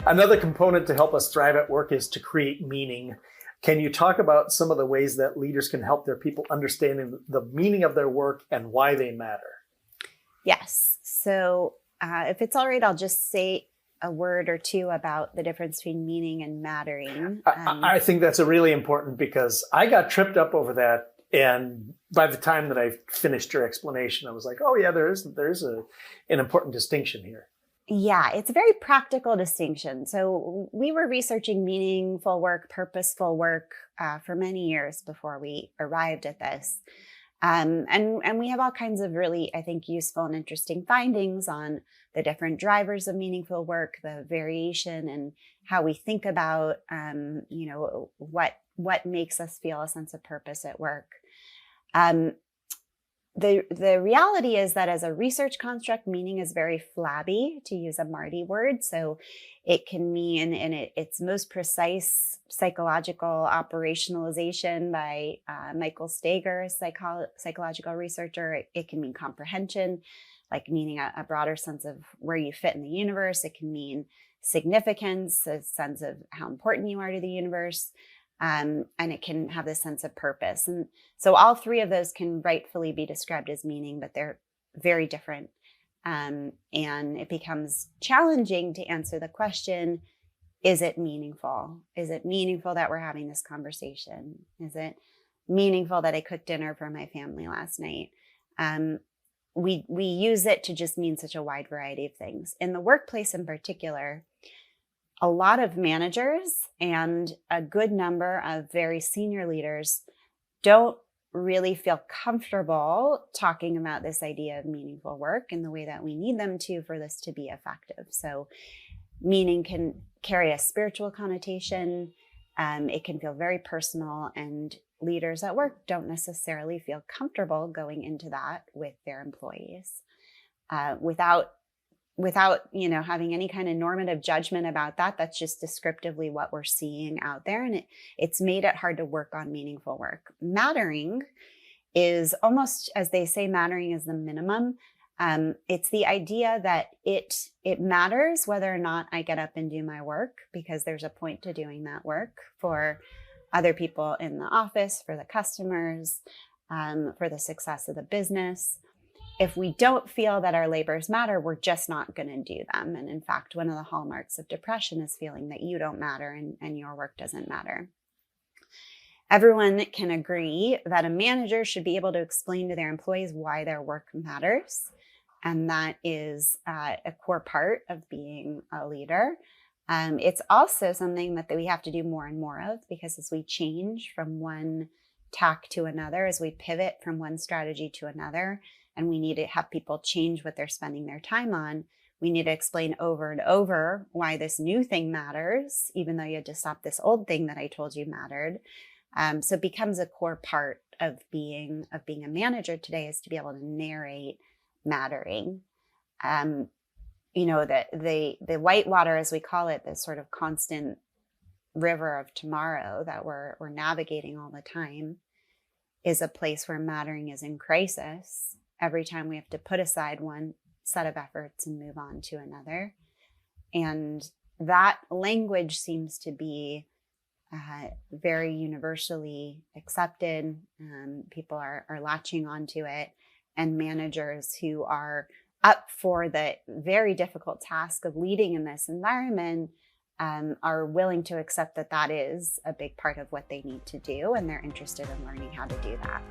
Another component to help us thrive at work is to create meaning. Can you talk about some of the ways that leaders can help their people understanding the meaning of their work and why they matter? Yes. So if it's all right, I'll just say a word or two about the difference between meaning and mattering. I think that's a really important, because I got tripped up over that. And by the time that I finished your explanation, I was like, oh yeah, there's an important distinction here. Yeah, it's a very practical distinction. So we were researching meaningful work, purposeful work for many years before we arrived at this. And we have all kinds of really, I think, useful and interesting findings on the different drivers of meaningful work, the variation and how we think about, what makes us feel a sense of purpose at work. The reality is that as a research construct, meaning is very flabby, to use a Marty word. So it can mean, in its most precise psychological operationalization by Michael Steger, a psychological researcher, it can mean comprehension, like meaning a broader sense of where you fit in the universe. It can mean significance, a sense of how important you are to the universe. And it can have this sense of purpose. And so all three of those can rightfully be described as meaning, but they're very different. And it becomes challenging to answer the question, is it meaningful? Is it meaningful that we're having this conversation? Is it meaningful that I cooked dinner for my family last night? We use it to just mean such a wide variety of things. In the workplace in particular, a lot of managers and a good number of very senior leaders don't really feel comfortable talking about this idea of meaningful work in the way that we need them to for this to be effective. So meaning can carry a spiritual connotation. It can feel very personal, and leaders at work don't necessarily feel comfortable going into that with their employees without having any kind of normative judgment about that. That's just descriptively what we're seeing out there. And it's made it hard to work on meaningful work. Mattering is almost, as they say, mattering is the minimum. It's the idea that it matters whether or not I get up and do my work, because there's a point to doing that work for other people in the office, for the customers, for the success of the business. If we don't feel that our labors matter, we're just not going to do them. And in fact, one of the hallmarks of depression is feeling that you don't matter and your work doesn't matter. Everyone can agree that a manager should be able to explain to their employees why their work matters. And that is a core part of being a leader. It's also something that we have to do more and more of, because as we change from one tack to another, as we pivot from one strategy to another, and we need to have people change what they're spending their time on, we need to explain over and over why this new thing matters, even though you had to stop this old thing that I told you mattered. So it becomes a core part of being a manager today, is to be able to narrate mattering. The white water, as we call it, this sort of constant river of tomorrow that we're navigating all the time, is a place where mattering is in crisis every time we have to put aside one set of efforts and move on to another. And that language seems to be very universally accepted. People are latching onto it, and managers who are up for the very difficult task of leading in this environment are willing to accept that is a big part of what they need to do, and they're interested in learning how to do that.